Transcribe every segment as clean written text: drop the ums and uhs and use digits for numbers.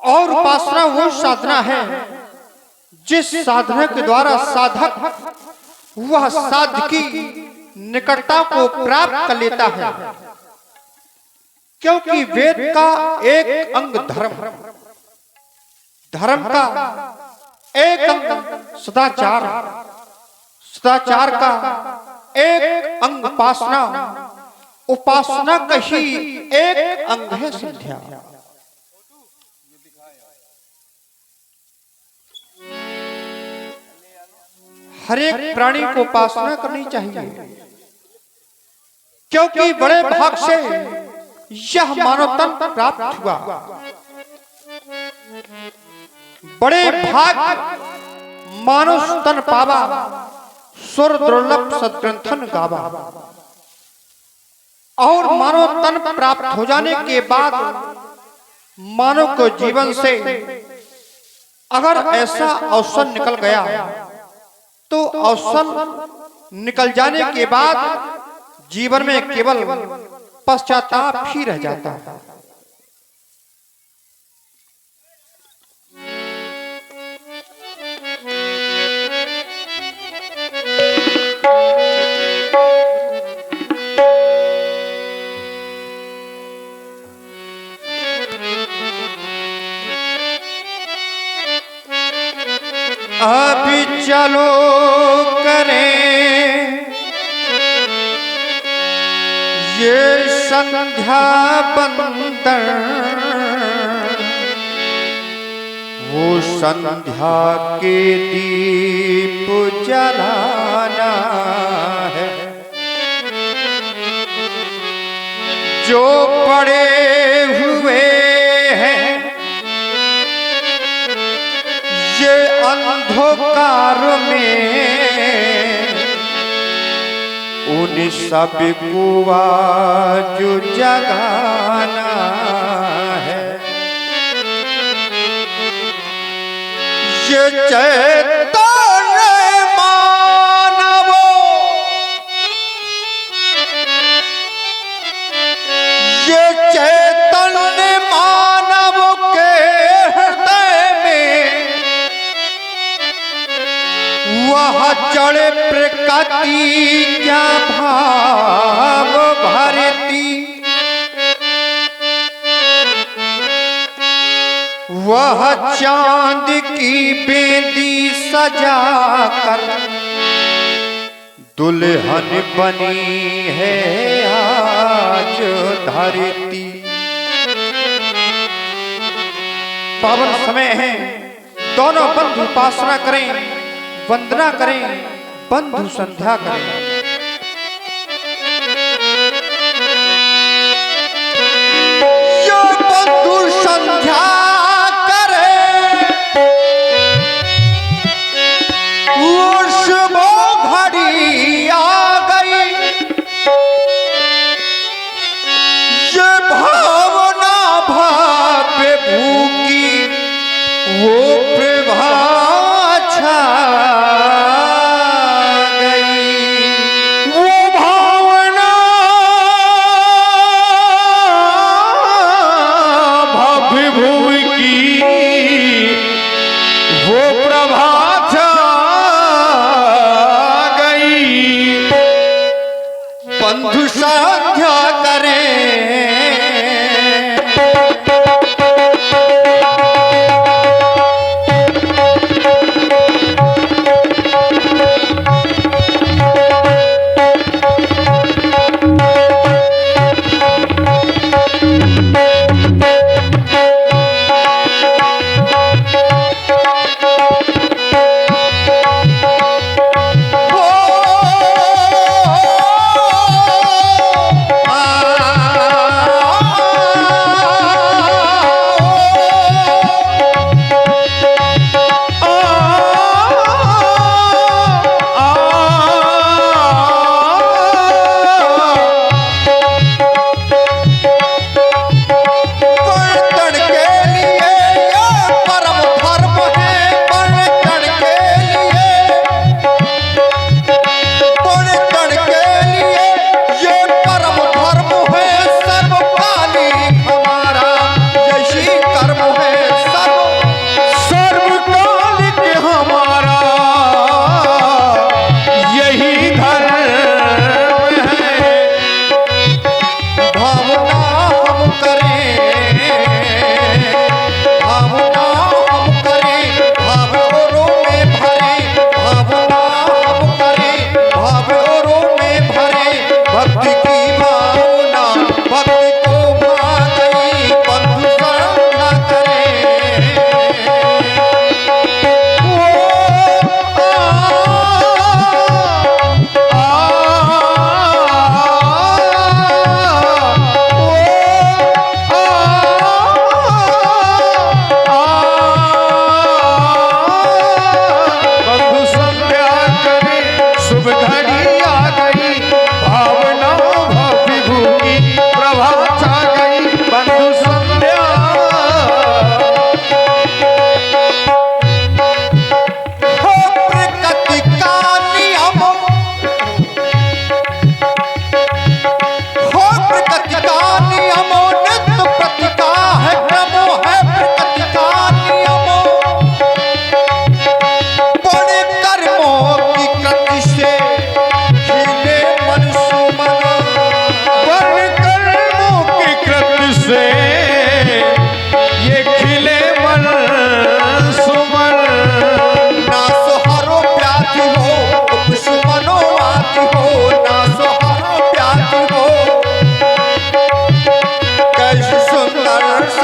और उपासना वो साधना है जिस साधना के द्वारा साधक वह साध की निकटता को प्राप्त कर लेता है। क्योंकि वेद का एक अंग धर्म, धर्म का एक अंग सदाचार, सदाचार का एक अंग उपासना, उपासना का ही एक अंग है संध्या। हर एक प्राणी को उपासना करनी चाहिए, क्योंकि बड़े भाग से यह मानव तन प्राप्त हुआ। बड़े भाग मानव तन पावा, सुर दुर्लभ सद्ग्रंथन गावा। और मानव तन प्राप्त हो जाने के बाद मानव को जीवन से अगर ऐसा अवसर निकल गया तो अवसर निकल जाने के बाद जीवन में केवल पश्चाताप ही रह जाता है। अभी चलो करें ये संध्या बंदन, वो संध्या के दीप जलाना है जो पड़े हुए हैं ये अंधकार में, उन सब को आज जगाना है। ये चैतन्य मानव, ये चैतन्य मानव के हृदय में वह जड़ प्रकृति क्या भाव भरती, वह चांद की बेदी सजा कर दुल्हन बनी है आज धरती। पावन समय है, दोनों बंधु उपासना करें, वंदना करें, बंधु संध्या करें। जो बंधु संध्या करे वो शुभ घड़ी आ गई, ये भावना भावे भूखी वो प्रभा छा गई।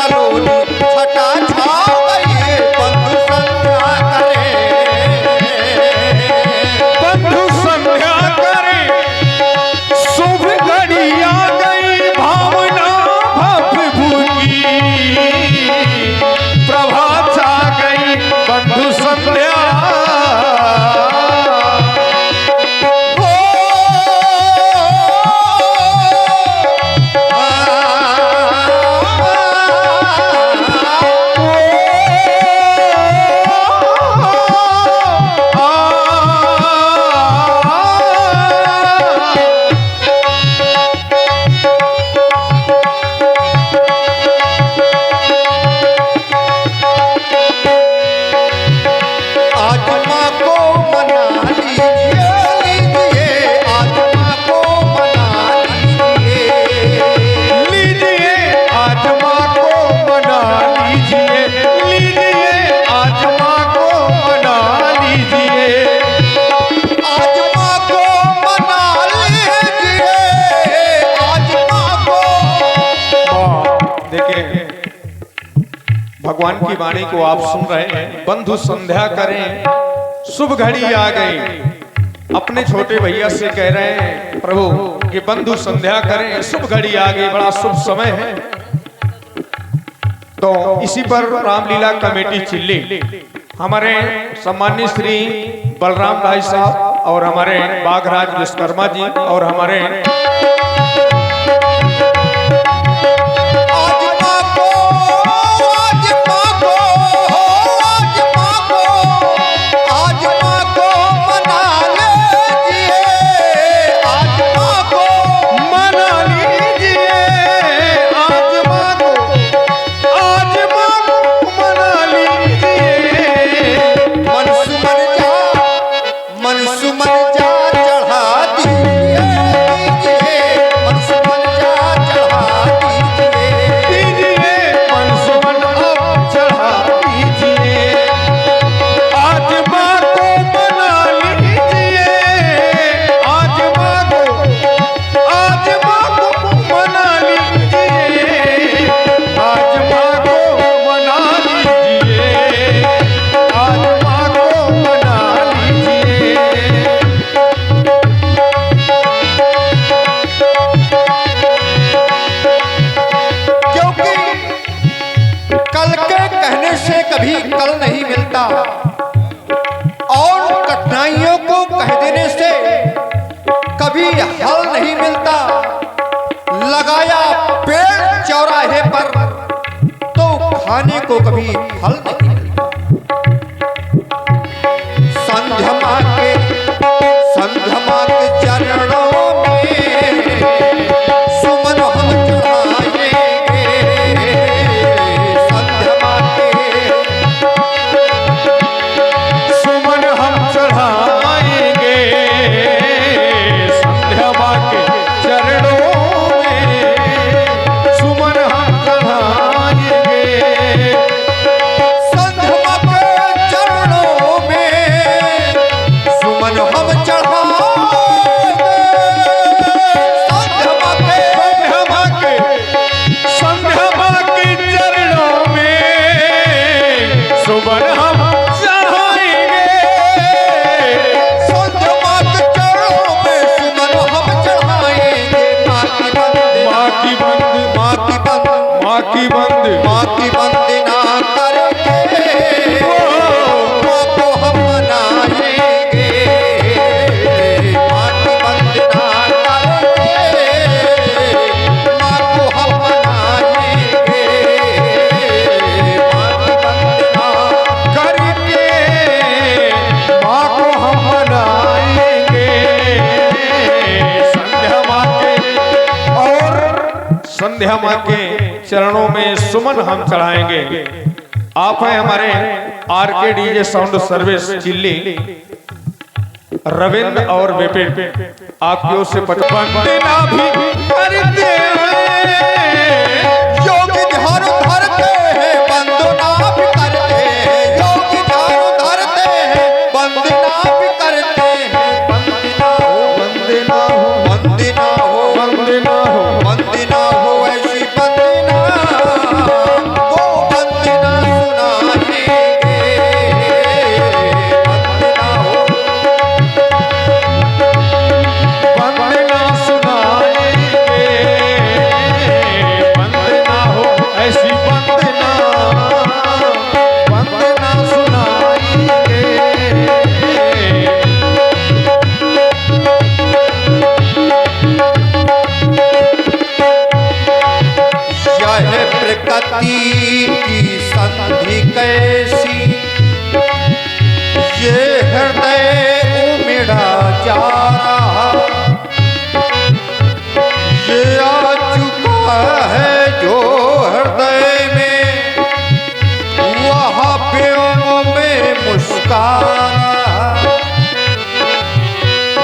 कलोनी छटा छा गई बंधु संध्या करे, बंधु संध्या करे, शुभ घड़ी आ गई भावना भव की, प्रभात छा गई बंधु संध्या। भगवान की वाणी को आप सुन रहे हैं। बंधु संध्या करें, शुभ घड़ी आ गई। अपने छोटे भैया से कह रहे हैं प्रभु कि बंधु संध्या करें, शुभ घड़ी आ गई, बड़ा शुभ समय है। तो इसी पर रामलीला कमेटी चिल्ली हमारे सम्मानित श्री बलराम भाई साहब और हमारे बाघराज विश्वकर्मा जी और हमारे कभी कल नहीं मिलता और कठिनाइयों को कह देने से कभी हल नहीं मिलता। लगाया पेड़ चौराहे पर तो खाने को कभी फल नहीं मिलता। संध्या के चरणों में सुमन हम चढ़ाएंगे, संध्या माँ के चरणों में सुमन हम चढ़ाएंगे। आप हैं हमारे RK DJ sound service chilli, Ravindra और विपिन, आपकी ओर से 55 भी करते हैं, योगी ध्यान धरते हैं, वंदना भी करते हैं, योगी ध्यान धरते हैं, वंदना भी करते हैं। वंदना हो, वंदना हो, वंदना हो, वंदना हो, वंदना हो, ऐसी वंदना कति की संधि कैसी, ये हृदय उमड़ा जा रहा, ये आ चुका है जो हृदय में, वहाँ प्यों में मुस्कान।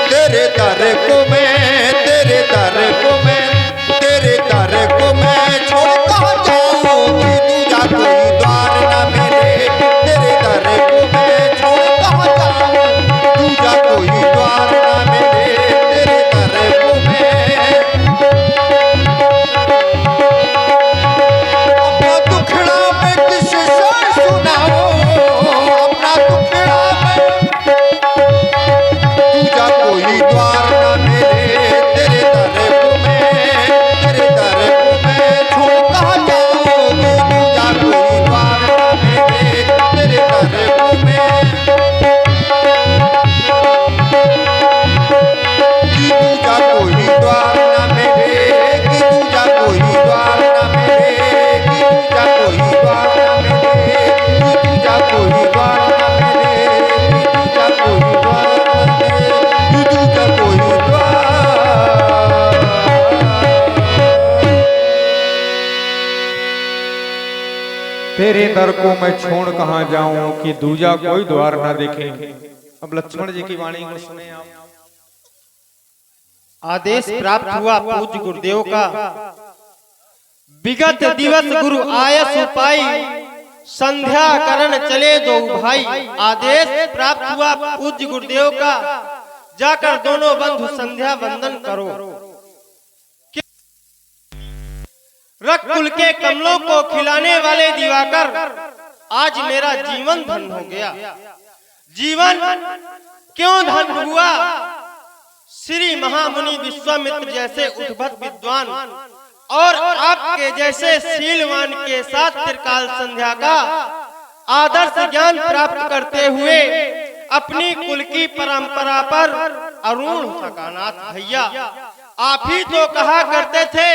तेरे दर को मैं, तेरे दर को मैं, तेरे दर को मैं छोड़ कहाँ जाऊँ कि दूजा कोई द्वार न मेरे। तेरे दर को मैं छोड़ कहाँ जाऊँ, दूजा कोई द्वार न मेरे। तेरे दर को मैं अपना दुखड़ा मैं किससे सुनाऊं, अपना दुखड़ा मैं, दूजा कोई द्वार न मेरे। तेरे दर को मैं, तेरे दर को मैं छोड़ कहाँ जाऊँ कि दूजा कोई द्वार न मेरे। तेरे दर को मैं कि दूजा कोई द्वार न मेरे, कि दूजा कोई द्वार न मेरे, कि दूजा कोई द्वार न मेरे, कि दूजा कोई द्वार न मेरे, कि दूजा कोई द्वार न मेरे, कि दूजा कोई द्वार। तेरे दर को मैं छोड़ कहाँ जाऊं कि दूजा कोई द्वार ना देखे। अब लक्ष्मण जी की वाणी को सुने आप। आदेश प्राप्त हुआ पूज्य गुरुदेव का, विगत दिवस गुरु आयस उपाई, संध्या करण चले दो भाई। आदेश प्राप्त हुआ पूज्य गुरुदेव का, जाकर दोनों बंधु संध्या वंदन करो। रकुल के कमलों को खिलाने वाले दिवाकर, आज मेरा जीवन धन हो गया। जीवन क्यों धन हुआ? श्री महामुनि विश्वामित्र जैसे उद्भट विद्वान और आपके जैसे शीलवान के साथ त्रिकाल संध्या का आदर्श ज्ञान प्राप्त करते हुए अपनी कुल की परंपरा पर अरुण सकानाथ भैया, आप ही तो कहा करते थे,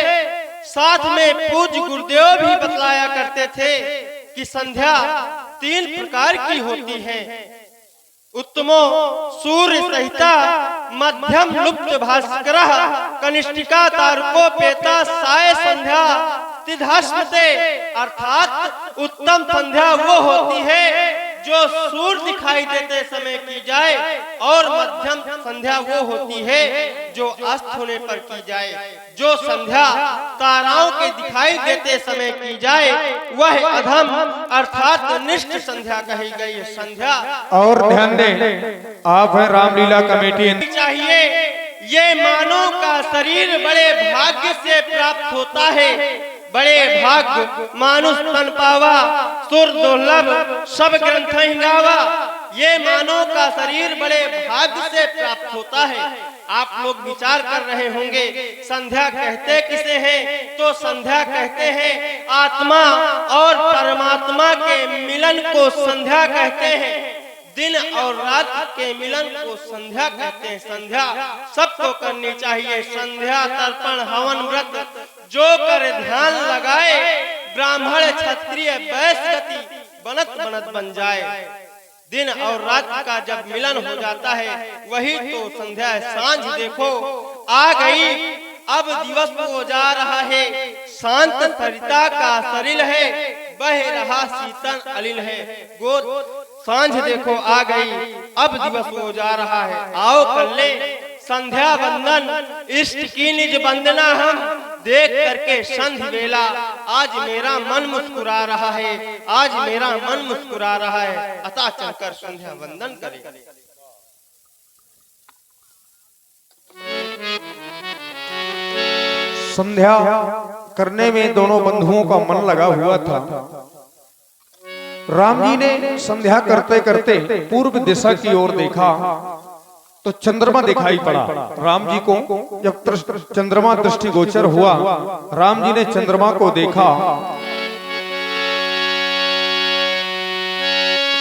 साथ में पूज्य गुरुदेव भी बतलाया करते थे कि संध्या 3 प्रकार की होती है। उत्तमो सूर्य सहिता, मध्यम लुप्त भास्करः, कनिष्ठिका तारकोपेता साय संध्या तिधास्मते। अर्थात उत्तम संध्या वो होती है जो सूर्य दिखाई देते समय की जाए, और मध्यम संध्या वो होती है जो अस्त होने पर की जाए। जो संध्या ताराओं के दिखाई देते समय की जाए वह अधम अर्थात निष्ठ संध्या कही गई संध्या। और ध्यान दें, आप है रामलीला कमेटी चाहिए। ये मानव का शरीर बड़े भाग्य से प्राप्त होता है, बड़े भाग्य मानुष तन पावा, सुर दुर्लभ सब ग्रंथ हिंगावा। ये मानव का शरीर बड़े भाग्य से प्राप्त होता है। आप लोग विचार कर रहे होंगे संध्या कहते किसे हैं? तो संध्या कहते हैं आत्मा और परमात्मा के मिलन को संध्या कहते हैं। दिन और रात के मिलन को संध्या कहते हैं। संध्या सबको करनी चाहिए। संध्या तर्पण हवन व्रत जो कर ध्यान लगाए, ब्राह्मण क्षत्रिय वैश्य गति बनत बनत बन जाए। दिन और रात का जब मिलन हो जाता है वही तो संध्या है। सांझ देखो आ गई, अब दिवस हो जा रहा है। शांत सरिता का सरिल है, बह रहा शीतल अलिल है। गोद सांझ देखो आ गई, अब दिवस हो जा रहा है। आओ कर ले संध्या वंदन, इष्ट की निज वंदना हम देख करके संध्या वेला। आज मेरा मन मुस्कुरा रहा है, आज मेरा मन मुस्कुरा रहा है। अतः चलकर संध्या वंदन करें। संध्या करने में दोनों बंधुओं का मन लगा हुआ था। राम जी ने संध्या करते करते पूर्व दिशा की ओर देखा तो चंद्रमा दिखाई पड़ा। राम जी को जब चंद्रमा दृष्टिगोचर हुआ, राम जी ने चंद्रमा को देखा।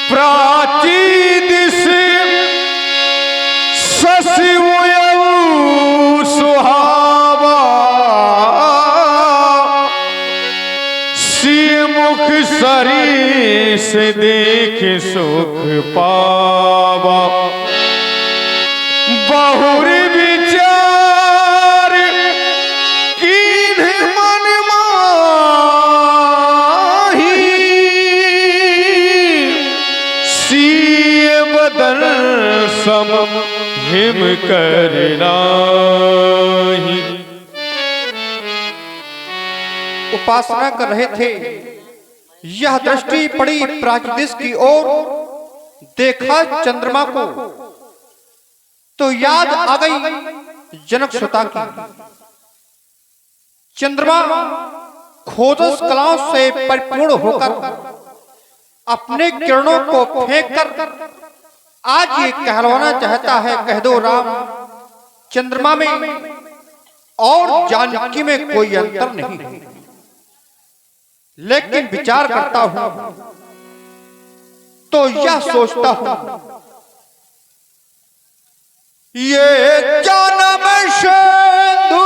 प्राची दिश शशिवयौ सुहावा, मुख सरी से देख सुख पावा, बहुर विचार कीन्ह मन माही, सीय बदन सम हिम करनाही। उपासना कर रहे थे, यह दृष्टि पड़ी प्राचीदिश की ओर, देखा चंद्रमा को तो याद आ गई जनक सुता की। चंद्रमा खोजस कलाओं से परिपूर्ण होकर अपने किरणों को फेंककर आज ये कहलवाना चाहता है, कह दो राम चंद्रमा में और जानकी में कोई अंतर नहीं। लेकिन विचार करता हूं तो यह सोचता हूं, ये जन्म सिंधु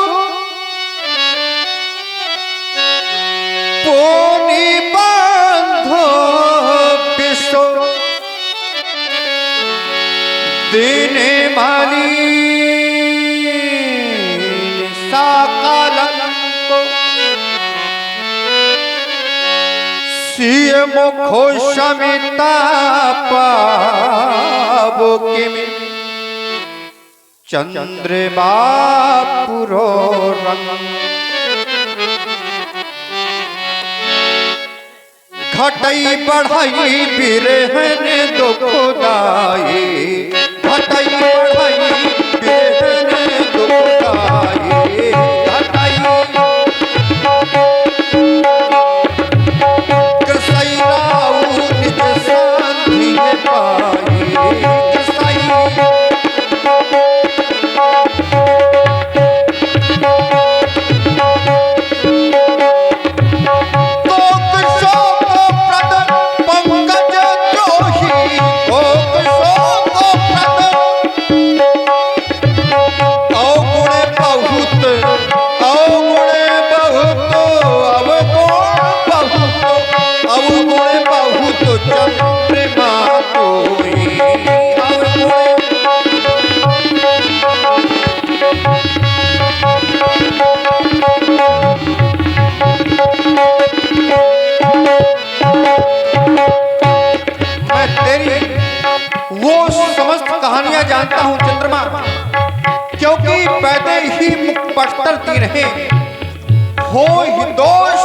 पुनि बंधो विश्व दिन माली साकालंको, सिय मुखो शमिता पावो के में चंद्रमा पुरो रंग, घटई बढ़ाई बिरहन दुखदाई, घटई बढ़ाई बिरहन दुखदाई, घटई कसई राऊ निज सांधि पाई, कसई कहानियां जानता हूं चंद्रमा, क्योंकि पैदे ही मुख पटती रहे हो ही दोष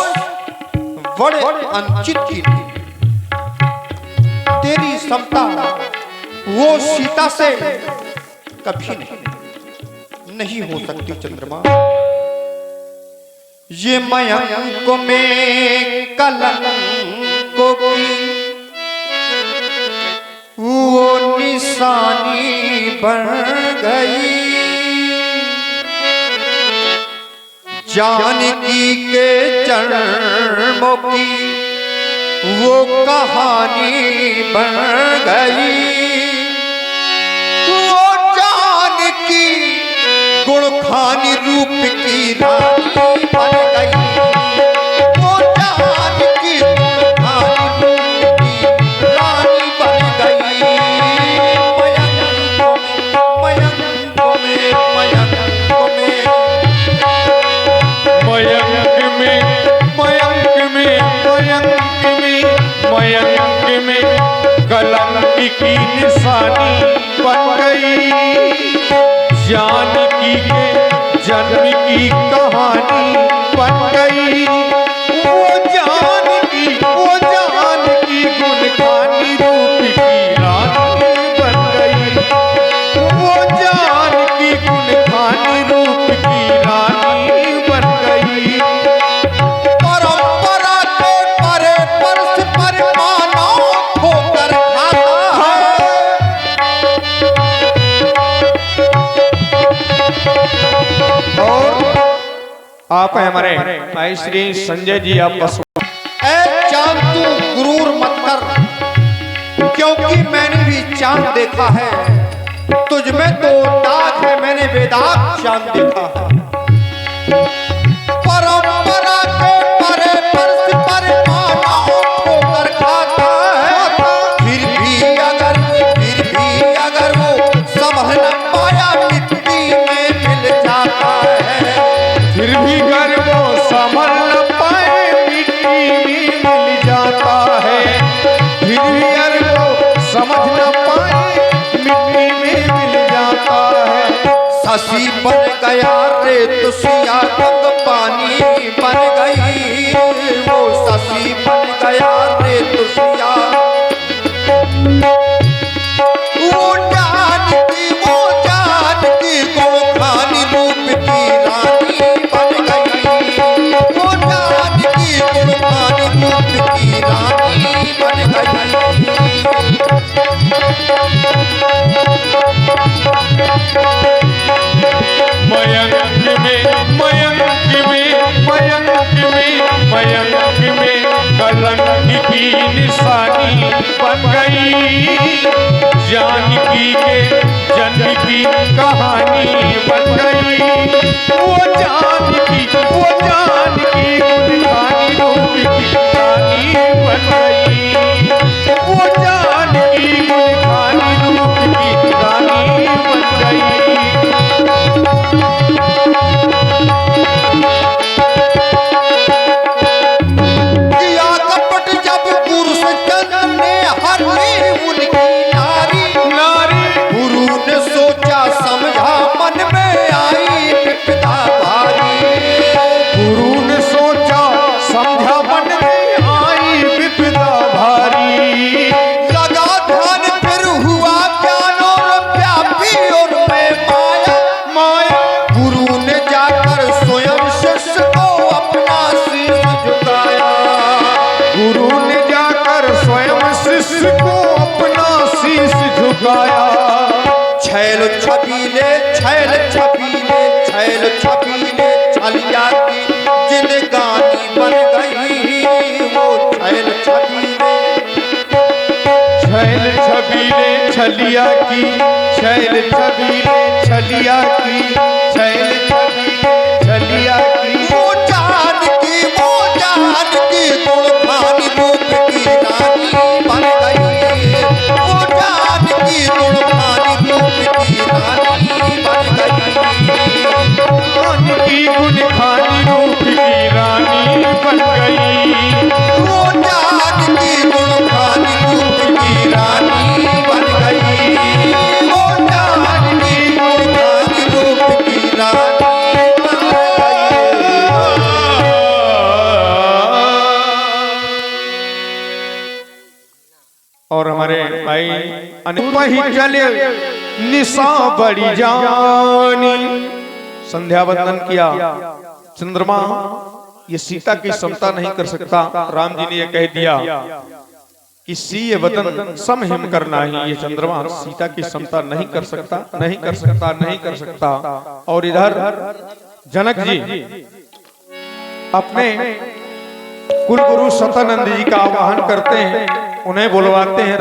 बड़े अंचित की थी। तेरी समता वो सीता से कभी नहीं हो सकती चंद्रमा। ये मयंक में कलंक की वो निशानी बन गई, जानकी के जन्मों की वो कहानी बन गई। वो जानकी गुण खानी रूप की रानी बन गई, वो जानकी गुण खानी रूप की रानी बन गई। मयंक में कलंक की निशानी बन गई, जानकी के जन्म की कहानी बन गई। वो जानकी गुण खानी रूप की रानी बन गई, वो जानकी गुण खानी रूप की रानी बन गई। परंपरा के परे परस पर मानव होकर खाता है। और आप हैं हमारे भाई श्री संजय जी, आप बस चांद तू गुरूर मत कर, क्योंकि मैंने भी चांद देखा है, तुझ में तो दाग है, मैंने बेदाग चांद देखा है। परंपरा के परे परस पर शशि बन गया रे तुसिया गंग पानी बन गई, वो शशि बन गया रे तुसिया। वो जानकी गोखानी रूप की रानी बन गई, वो जानकी गोखानी रूप की रानी बन गई। मयंक में कलंक की निशानी बन गई, जानकी के जन्म की कहानी बन गई। वो जानकी गुणखानी रूप की रानी बन गई, वो जानकी गुणखानी रूप की रानी बन गई। छैल छबीले छलिया की जिंदगानी बन गई, वो छैल छबीले छलिया की, छैल छबीले छलिया की, छैल छबीले छलिया की। वो जानकी गोखानी रूप की रानी बन गई, वो जानकी गोखानी रूप की रानी बन गई, जानकी गुणखानी रूप की रानी बन गई, वो जानकी गोखानी रूप की रानी बन गई, वो जानकी गोखानी रूप की रानी बन गई। और हमारे भाई ही चले निशा बड़ी जानी, संध्या वंदन किया। चंद्रमा ये सीता की समता नहीं कर सकता। राम जी ने यह कह दिया कि सीय वतन सम हिम करना ही, ये चंद्रमा सीता की समता नहीं कर सकता, नहीं कर सकता, नहीं कर सकता। और इधर जनक जी अपने कुलगुरु सतानंद जी का आवाहन करते हैं, उन्हें बुलवाते हैं।